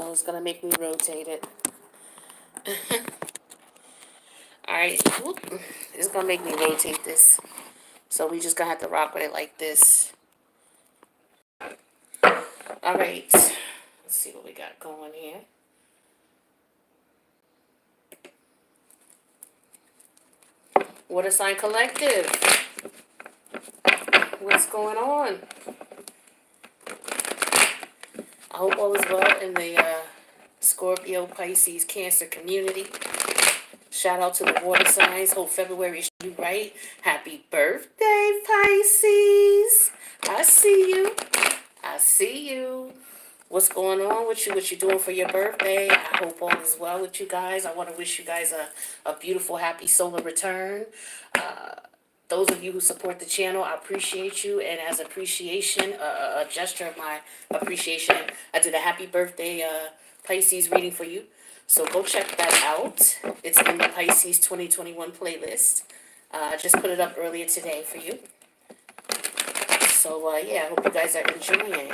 So it's going to make me rotate it. Alright, it's going to make me rotate this. So we just going to have to rock with it like this. Alright, let's see what we got going here. Water sign collective. What's going on? I hope all is well in the Scorpio, Pisces, Cancer community. Shout out to the water signs. Hope February is you right. Happy birthday, Pisces. I see you. I see you. What's going on with you? What you doing for your birthday? I hope all is well with you guys. I want to wish you guys a beautiful, happy solar return. Those of you who support the channel, I appreciate you. And as appreciation, a gesture of my appreciation, I did a happy birthday Pisces reading for you. So go check that out. It's in the Pisces 2021 playlist. I just put it up earlier today for you. So yeah, I hope you guys are enjoying.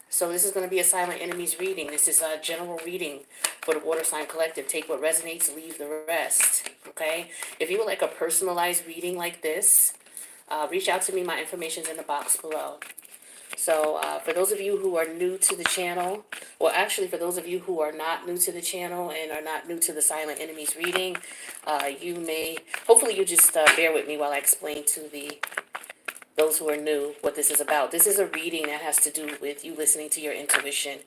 So this is going to be a silent enemies reading. This is a general reading for the water sign collective. Take what resonates, leave the rest. Okay? If you would like a personalized reading like this, reach out to me. My information's in the box below. So for those of you who are new to the channel, or actually for those of you who are not new to the channel and are not new to the silent enemies reading, hopefully you just bear with me while I explain to those who are new what this is about. This is a reading that has to do with you listening to your intuition.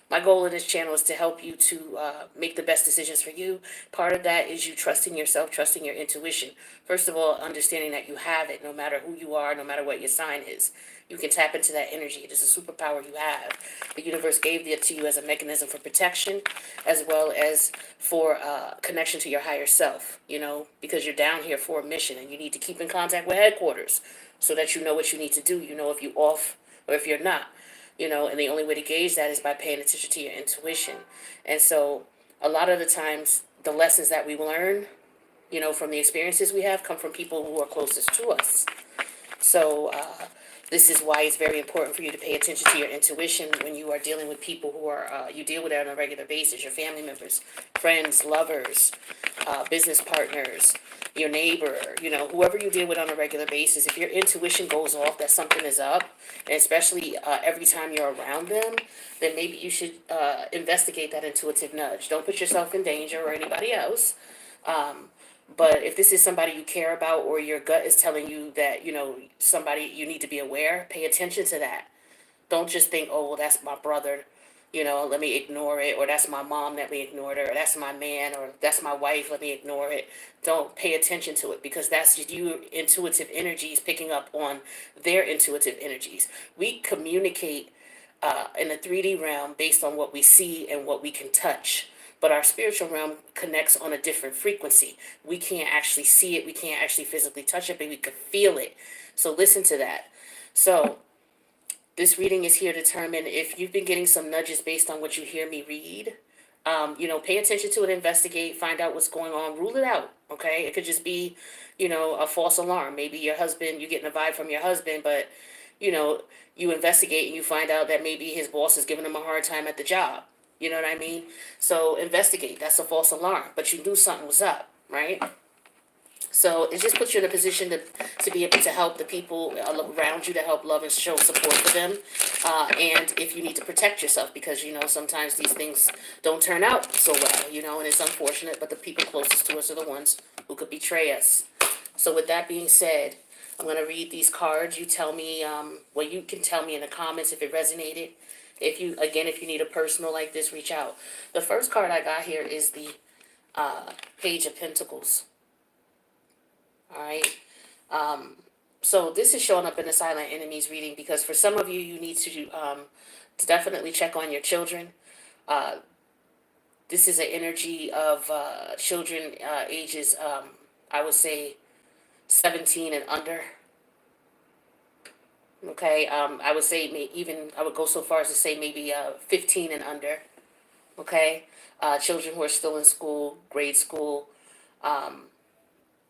My goal in this channel is to help you to make the best decisions for you. Part of that is you trusting yourself, trusting your intuition. First of all, understanding that you have it no matter who you are, no matter what your sign is. You can tap into that energy. It is a superpower you have. The universe gave it to you as a mechanism for protection, as well as for connection to your higher self, because you're down here for a mission and you need to keep in contact with headquarters so that you know what you need to do. You know if you're off or if you're not, and the only way to gauge that is by paying attention to your intuition. And so a lot of the times the lessons that we learn, from the experiences we have come from people who are closest to us. So this is why it's very important for you to pay attention to your intuition when you are dealing with people who are you deal with on a regular basis, your family members, friends, lovers, business partners, your neighbor, whoever you deal with on a regular basis. If your intuition goes off that something is up, and especially every time you're around them, then maybe you should investigate that intuitive nudge. Don't put yourself in danger or anybody else. But if this is somebody you care about, or your gut is telling you that, somebody you need to be aware, pay attention to that. Don't just think, oh, well, that's my brother, let me ignore it. Or that's my mom, let me ignore it. Or that's my man, or that's my wife, let me ignore it. Don't pay attention to it, because that's just you intuitive energies picking up on their intuitive energies. We communicate in the 3D realm based on what we see and what we can touch. But our spiritual realm connects on a different frequency. We can't actually see it. We can't actually physically touch it, but we can feel it. So listen to that. So this reading is here to determine if you've been getting some nudges based on what you hear me read. Pay attention to it, investigate, find out what's going on, rule it out. Okay. It could just be, a false alarm. Maybe your husband, you're getting a vibe from your husband, but, you investigate and you find out that maybe his boss is giving him a hard time at the job. You know what I mean? So investigate. That's a false alarm. But you knew something was up, right? So it just puts you in a position to be able to help the people around you, to help love and show support for them. And if you need to protect yourself, because, sometimes these things don't turn out so well, and it's unfortunate. But the people closest to us are the ones who could betray us. So with that being said, I'm going to read these cards. You tell me, you can tell me in the comments if it resonated. If you need a personal like this, reach out. The first card I got here is the Page of Pentacles. All right. So this is showing up in the Silent Enemies reading because for some of you, you need to definitely check on your children. This is an energy of children ages, I would say, 17 and under. Okay, I would say I would go so far as to say maybe 15 and under. Okay, children who are still in school, grade school.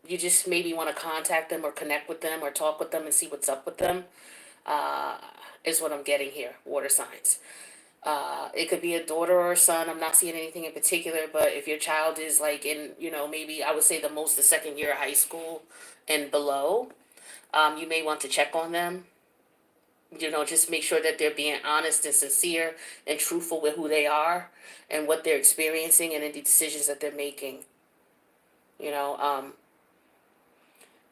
You just maybe want to contact them or connect with them or talk with them and see what's up with them. uh, is what I'm getting here, water signs. It could be a daughter or a son. I'm not seeing anything in particular, but if your child is like in, maybe I would say the second year of high school and below, you may want to check on them. Just make sure that they're being honest and sincere and truthful with who they are and what they're experiencing and any decisions that they're making. You know,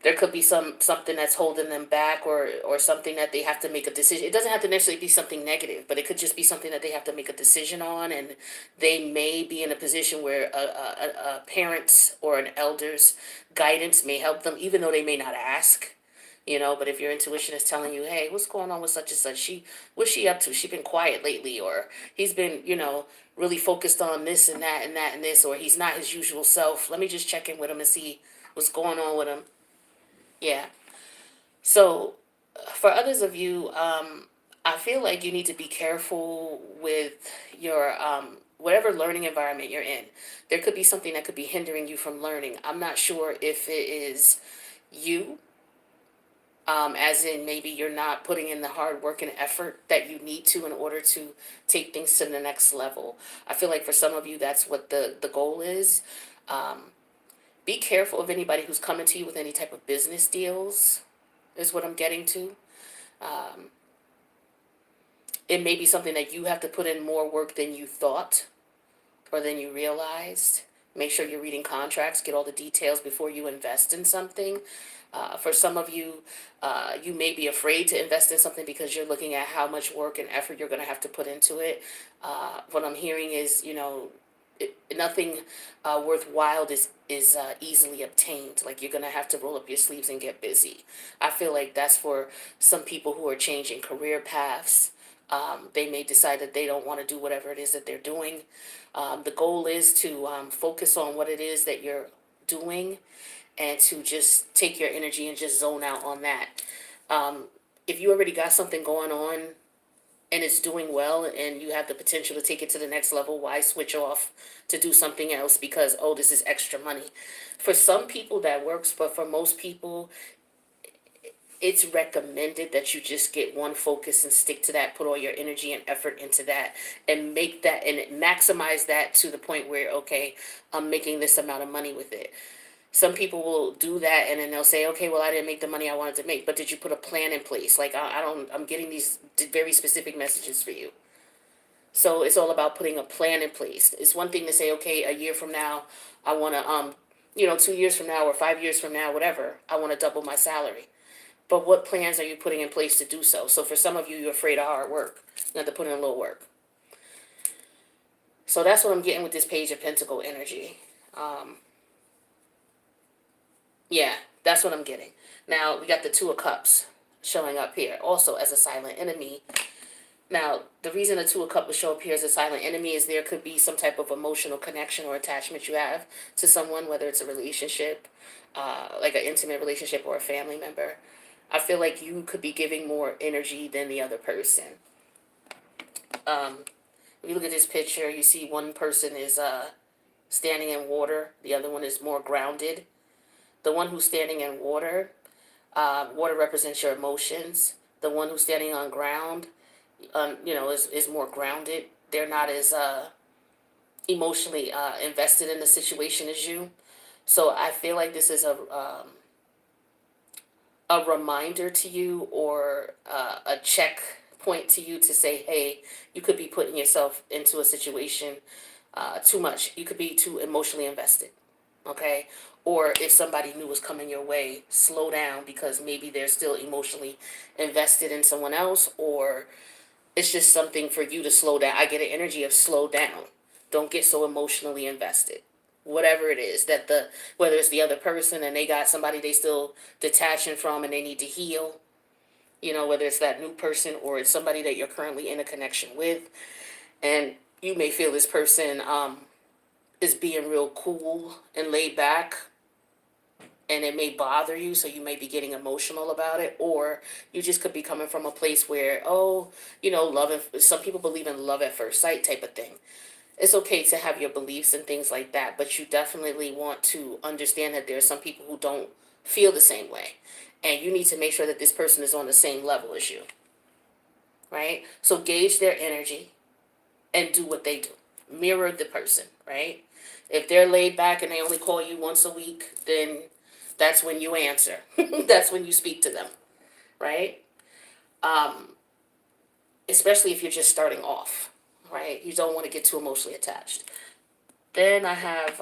there could be something that's holding them back, or something that they have to make a decision. It doesn't have to necessarily be something negative, but it could just be something that they have to make a decision on, and they may be in a position where a parent's or an elder's guidance may help them, even though they may not ask. But if your intuition is telling you, hey, what's going on with such and such? What's she up to? She been quiet lately, or he's been, really focused on this and that and that and this, or he's not his usual self. Let me just check in with him and see what's going on with him. Yeah. So, for others of you, I feel like you need to be careful with your whatever learning environment you're in. There could be something that could be hindering you from learning. I'm not sure if it is you, as in maybe you're not putting in the hard work and effort that you need to in order to take things to the next level. I feel like for some of you, that's what the goal is. Um, be careful of anybody who's coming to you with any type of business deals, is what I'm getting to. Um, it may be something that you have to put in more work than you thought or than you realized. Make sure you're reading contracts, get all the details before you invest in something. For some of you, you may be afraid to invest in something because you're looking at how much work and effort you're going to have to put into it. What I'm hearing is, nothing worthwhile is easily obtained. Like, you're going to have to roll up your sleeves and get busy. I feel like that's for some people who are changing career paths. They may decide that they don't want to do whatever it is that they're doing. The goal is to focus on what it is that you're doing, and to just take your energy and just zone out on that. Um, if you already got something going on and it's doing well and you have the potential to take it to the next level, why switch off to do something else because, oh, this is extra money? For some people that works, but for most people, it's recommended that you just get one focus and stick to that, put all your energy and effort into that, and make that and maximize that to the point where, okay, I'm making this amount of money with it. Some people will do that and then they'll say, okay, well, I didn't make the money I wanted to make, but did you put a plan in place? Like, I'm getting these very specific messages for you. So it's all about putting a plan in place. It's one thing to say, okay, a year from now, I want to, 2 years from now or 5 years from now, whatever, I want to double my salary. But what plans are you putting in place to do so? So for some of you, you're afraid of hard work. You have to put in a little work. So that's what I'm getting with this Page of Pentacle energy. Yeah, that's what I'm getting. Now, we got the Two of Cups showing up here, also as a silent enemy. Now, the reason the Two of Cups will show up here as a silent enemy is there could be some type of emotional connection or attachment you have to someone, whether it's a relationship, like an intimate relationship or a family member. I feel like you could be giving more energy than the other person. If you look at this picture, you see one person is standing in water, the other one is more grounded. The one who's standing in water, water represents your emotions. The one who's standing on ground, is more grounded. They're not as emotionally invested in the situation as you. So I feel like this is a reminder to you, or a checkpoint to you to say, hey, you could be putting yourself into a situation too much. You could be too emotionally invested. Okay? Or if somebody new was coming your way, slow down, because maybe they're still emotionally invested in someone else, or it's just something for you to slow down. I get an energy of slow down. Don't get so emotionally invested. Whatever it is that whether it's the other person and they got somebody they still detaching from and they need to heal, whether it's that new person or it's somebody that you're currently in a connection with, and you may feel this person is being real cool and laid back, and it may bother you, so you may be getting emotional about it, or you just could be coming from a place where, some people believe in love at first sight type of thing. It's okay to have your beliefs and things like that, but you definitely want to understand that there are some people who don't feel the same way, and you need to make sure that this person is on the same level as you. right? So gauge their energy and do what they do. Mirror the person, right? If they're laid back and they only call you once a week, then that's when you answer. That's when you speak to them, right? Um, Especially if you're just starting off, right? You don't want to get too emotionally attached. Then I have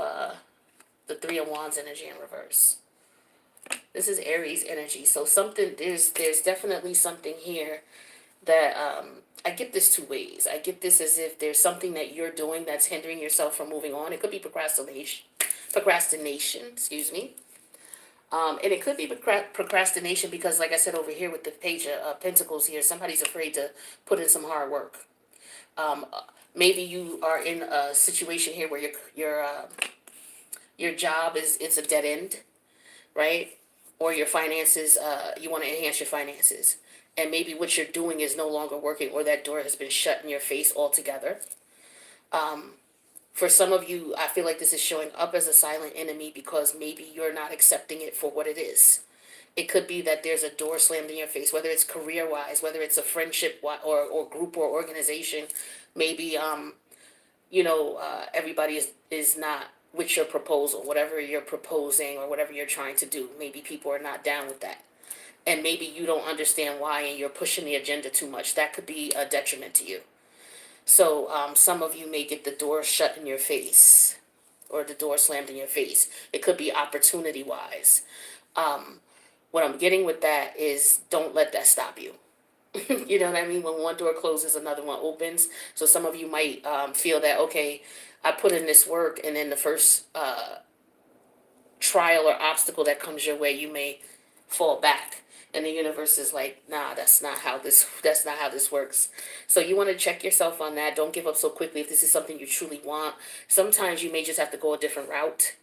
the Three of Wands energy in reverse. This is Aries energy. So something there's definitely something here that I get this two ways. I get this as if there's something that you're doing that's hindering yourself from moving on. It could be procrastination, excuse me. And it could be procrastination because, like I said over here with the page of Pentacles here, somebody's afraid to put in some hard work. Um, Maybe you are in a situation here where your job is it's a dead end, right? Or your finances, you want to enhance your finances, and maybe what you're doing is no longer working, or that door has been shut in your face altogether. Um, for some of you, I feel like this is showing up as a silent enemy because maybe you're not accepting it for what it is. It could be that there's a door slammed in your face, whether it's career wise, whether it's a friendship or group or organization. Maybe everybody is not with your proposal, whatever you're proposing or whatever you're trying to do. Maybe people are not down with that. And maybe you don't understand why and you're pushing the agenda too much. That could be a detriment to you. So some of you may get the door shut in your face or the door slammed in your face. It could be opportunity wise. Um, what I'm getting with that is don't let that stop you. You know what I mean? When one door closes, another one opens. So some of you might feel that, okay, I put in this work, and then the first trial or obstacle that comes your way, you may fall back. And the universe is like, nah, that's not how this works. So you want to check yourself on that. Don't give up so quickly if this is something you truly want. Sometimes you may just have to go a different route,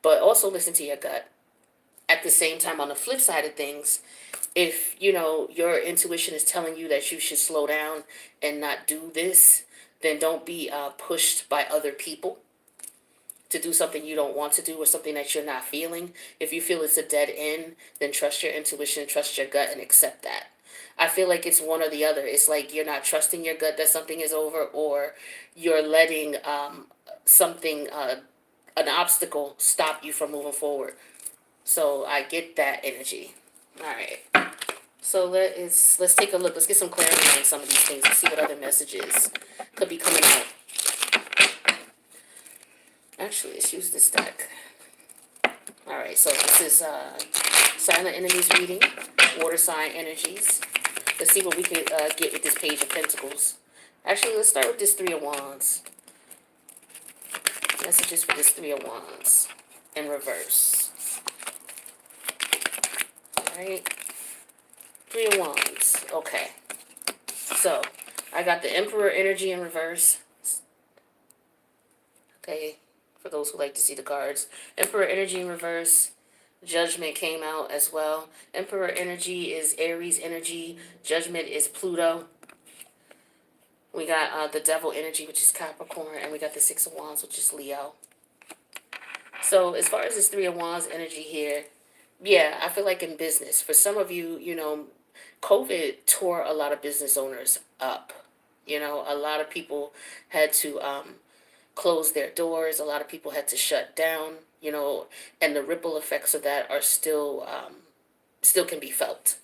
but also listen to your gut. At the same time, on the flip side of things, if your intuition is telling you that you should slow down and not do this, then don't be pushed by other people to do something you don't want to do or something that you're not feeling. If you feel it's a dead end, then trust your intuition, trust your gut, and accept that. I feel like it's one or the other. It's like you're not trusting your gut that something is over, or you're letting something, an obstacle, stop you from moving forward. So I get that energy. All right. So let's take a look. Let's get some clarity on some of these things and see what other messages could be coming out. Actually, let's use this deck. All right, so this is Silent Enemies reading, water sign energies. Let's see what we can get with this Page of Pentacles. Actually, let's start with this Three of Wands. Messages for this Three of Wands in reverse. All right. Three of Wands. Okay. So, I got the Emperor energy in reverse. Okay. For those who like to see the cards. Emperor energy in reverse. Judgment came out as well. Emperor energy is Aries energy. Judgment is Pluto. We got the Devil energy, which is Capricorn. And we got the Six of Wands, which is Leo. So, as far as this Three of Wands energy here, yeah, I feel like in business, for some of you, COVID tore a lot of business owners up. A lot of people had to close their doors. A lot of people had to shut down, and the ripple effects of that are still can be felt.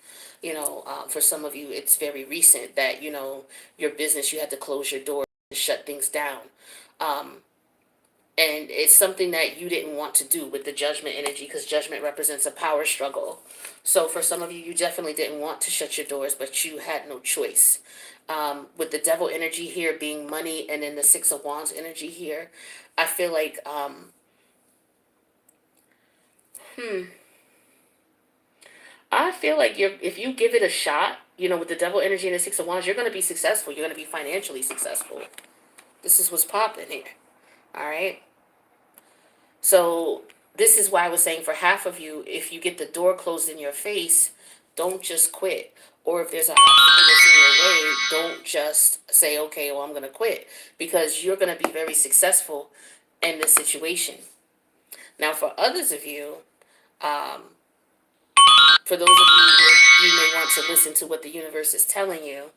For some of you, it's very recent that, your business, you had to close your doors and shut things down. Um, and it's something that you didn't want to do with the Judgment energy, because Judgment represents a power struggle. So for some of you, you definitely didn't want to shut your doors, but you had no choice. With the Devil energy here being money, and then the Six of Wands energy here, I feel like I feel like if you give it a shot, with the Devil energy and the Six of Wands, you're going to be successful. You're going to be financially successful. This is what's popping here. All right. So this is why I was saying, for half of you, if you get the door closed in your face, don't just quit. Or if there's an obstacle that's in your way, don't just say, okay, well, I'm going to quit. Because you're going to be very successful in this situation. Now, for others of you, for those of you you may want to listen to what the universe is telling you.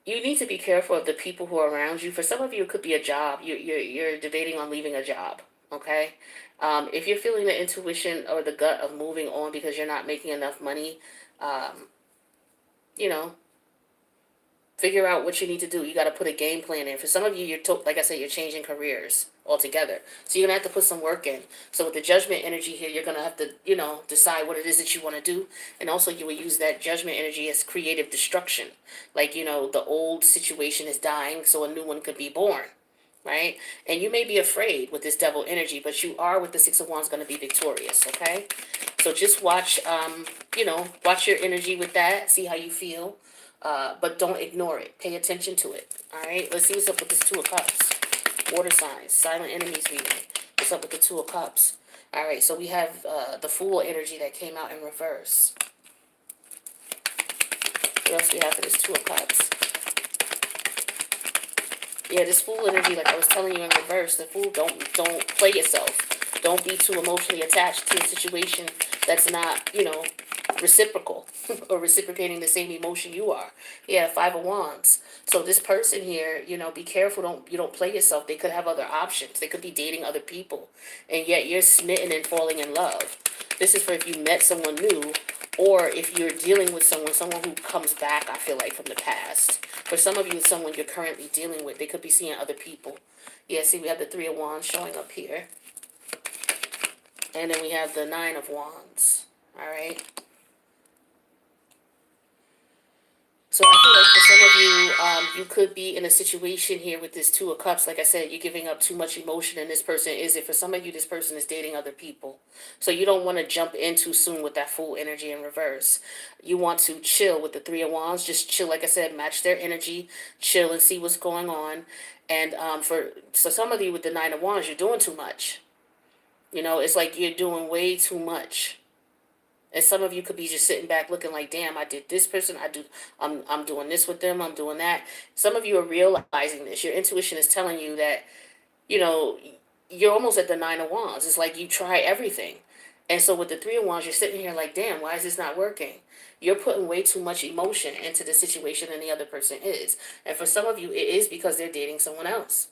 You need to be careful of the people who are around you. For some of you, it could be a job. You're debating on leaving a job. Okay, if you're feeling the intuition or the gut of moving on because you're not making enough money, um, you know, figure out what you need to do. You got to put a game plan in. For some of you, like I said, you're changing careers altogether. So you're going to have to put some work in. So with the judgment energy here, you're going to have to, decide what it is that you want to do. And also you will use that judgment energy as creative destruction. Like, the old situation is dying, so a new one could be born. Right? And you may be afraid with this devil energy, but you are, with the Six of Wands, going to be victorious. Okay? So just watch your energy with that. See how you feel. But don't ignore it. Pay attention to it. All right? Let's see what's up with this Two of Cups. Water signs. Silent enemies reading. What's up with the Two of Cups? All right, so we have the Fool energy that came out in reverse. What else do we have for this Two of Cups? Yeah, this Fool energy, like I was telling you in reverse, the Fool, don't play yourself. Don't be too emotionally attached to a situation that's not, reciprocal or reciprocating the same emotion you are. Yeah, Five of Wands. So this person here, be careful. You don't play yourself. They could have other options. They could be dating other people, and yet you're smitten and falling in love. This is for if you met someone new, or if you're dealing with someone who comes back, I feel like, from the past. For some of you, it's someone you're currently dealing with. They could be seeing other people. Yeah, see, we have the Three of Wands showing up here. And then we have the Nine of Wands. All right. So I feel like for some of you, you could be in a situation here with this Two of Cups. Like I said, you're giving up too much emotion, and this person is it. For some of you, this person is dating other people. So you don't want to jump in too soon with that Fool energy in reverse. You want to chill with the Three of Wands. Just chill, like I said, match their energy, chill and see what's going on. And for some of you with the Nine of Wands, you're doing too much. It's like you're doing way too much. And some of you could be just sitting back looking like, damn, I did this person. I'm doing this with them. I'm doing that. Some of you are realizing this. Your intuition is telling you that, you know, you're almost at the Nine of Wands. It's like you try everything. And so with the Three of Wands, you're sitting here like, damn, why is this not working? You're putting way too much emotion into the situation than the other person is. And for some of you, it is because they're dating someone else.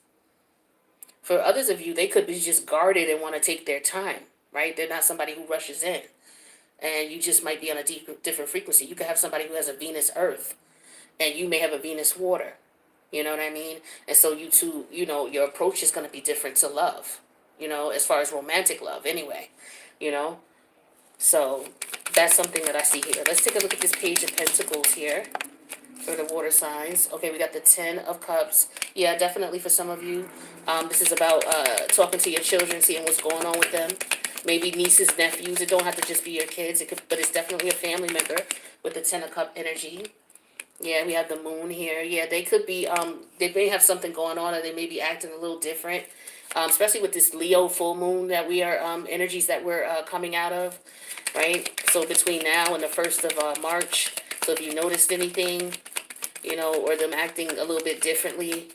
For others of you, they could be just guarded and want to take their time, right? They're not somebody who rushes in. And you just might be on a different frequency. You could have somebody who has a Venus Earth, and you may have a Venus Water. You know what I mean? And so you two, your approach is going to be different to love, as far as romantic love anyway, you know? So that's something that I see here. Let's take a look at this Page of Pentacles here for the water signs. Okay, we got the Ten of Cups. Yeah, definitely for some of you, this is about talking to your children, seeing what's going on with them. Maybe nieces, nephews. It don't have to just be your kids. But it's definitely a family member with the Ten of Cup energy. Yeah, we have the Moon here. Yeah, they could be, they may have something going on, or they may be acting a little different. Especially with this Leo full moon that we are, energies that we're coming out of, right? So between now and the 1st of March. So if you noticed anything, or them acting a little bit differently,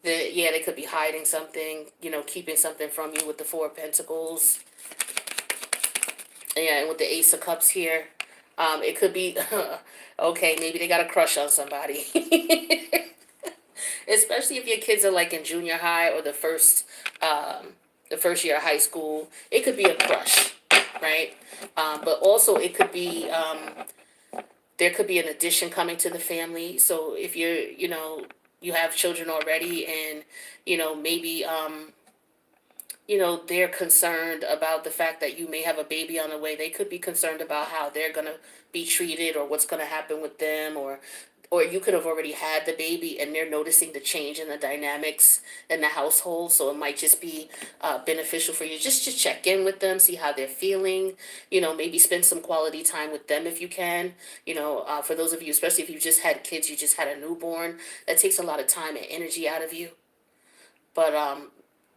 they could be hiding something, keeping something from you with the Four of Pentacles. Yeah, and with the Ace of Cups here, it could be, okay, maybe they got a crush on somebody. Especially if your kids are like in junior high or the first year of high school. It could be a crush, right? But also it could be, there could be an addition coming to the family. So if you're, you have children already and, maybe, they're concerned about the fact that you may have a baby on the way. They could be concerned about how they're going to be treated or what's going to happen with them, or you could have already had the baby and they're noticing the change in the dynamics in the household. So it might just be beneficial for you just to check in with them, see how they're feeling, maybe spend some quality time with them if you can. For those of you, especially if you just had kids, you just had a newborn, that takes a lot of time and energy out of you. But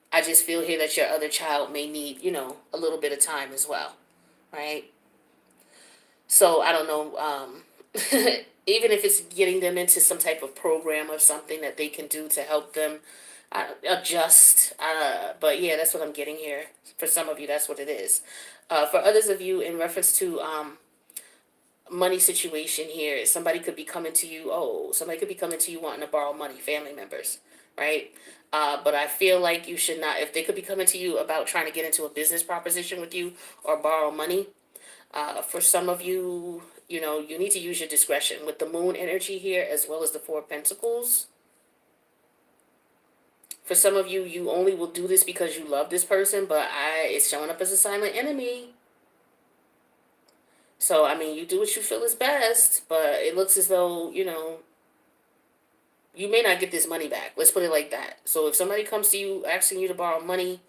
I just feel here that your other child may need, a little bit of time as well, right? So I don't know, even if it's getting them into some type of program or something that they can do to help them, adjust. But yeah, that's what I'm getting here. For some of you, that's what it is. For others of you, in reference to money situation here, somebody could be coming to you. Oh, somebody could be coming to you wanting to borrow money. Family members, right? But I feel like you should not. If they could be coming to you about trying to get into a business proposition with you or borrow money, for some of you, you need to use your discretion with the moon energy here as well as the four of pentacles. For some of you, you only will do this because you love this person, but it's showing up as a silent enemy. So, I mean, you do what you feel is best, but it looks as though, you may not get this money back. Let's put it like that. So if somebody comes to you asking you to borrow money,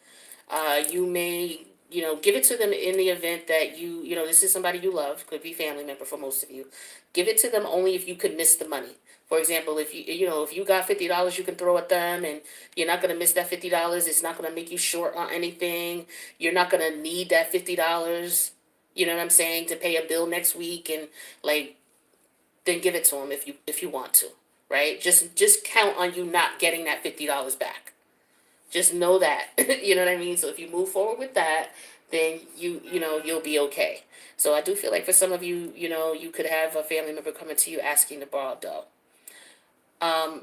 you may, give it to them in the event that this is somebody you love, could be family member for most of you. Give it to them only if you could miss the money. For example, if you got $50 you can throw at them and you're not going to miss that $50, it's not going to make you short on anything. You're not going to need that $50, you know what I'm saying, to pay a bill next week, and like, then give it to them if you want to, right? Just count on you not getting that $50 back. Just know that. You know what I mean? So if you move forward with that, then you'll be okay. So I do feel like for some of you, you could have a family member coming to you asking to borrow dough.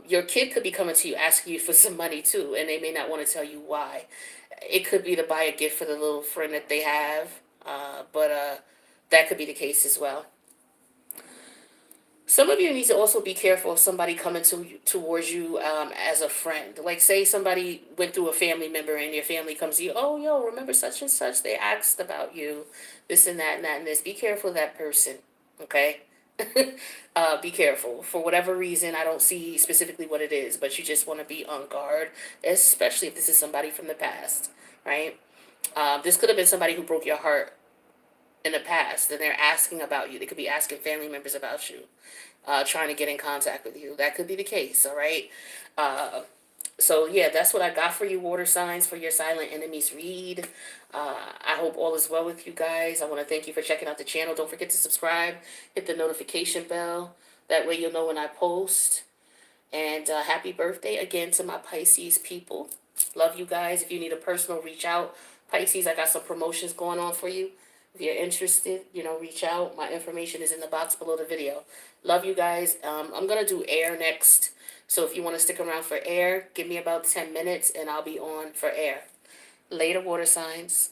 Your kid could be coming to you asking you for some money too, and they may not want to tell you why. It could be to buy a gift for the little friend that they have, but that could be the case as well. Some of you need to also be careful of somebody coming towards you as a friend. Like, say somebody went through a family member and your family comes to you, oh, yo, remember such and such? They asked about you, this and that and that and this. Be careful of that person, okay? Be careful. For whatever reason, I don't see specifically what it is, but you just want to be on guard, especially if this is somebody from the past, right? This could have been somebody who broke your heart in the past, and they're asking about you. They could be asking family members about you, trying to get in contact with you. That could be the case, all right? Uh, so, yeah, that's what I got for you, water signs, for your silent enemies read. I hope all is well with you guys. I want to thank you for checking out the channel. Don't forget to subscribe, hit the notification bell. That way you'll know when I post. And happy birthday again to my Pisces people. Love you guys. If you need a personal, reach out. Pisces, I got some promotions going on for you. If you're interested, reach out. My information is in the box below the video. Love you guys. I'm going to do air next. So if you want to stick around for air, give me about 10 minutes and I'll be on for air. Later, water signs.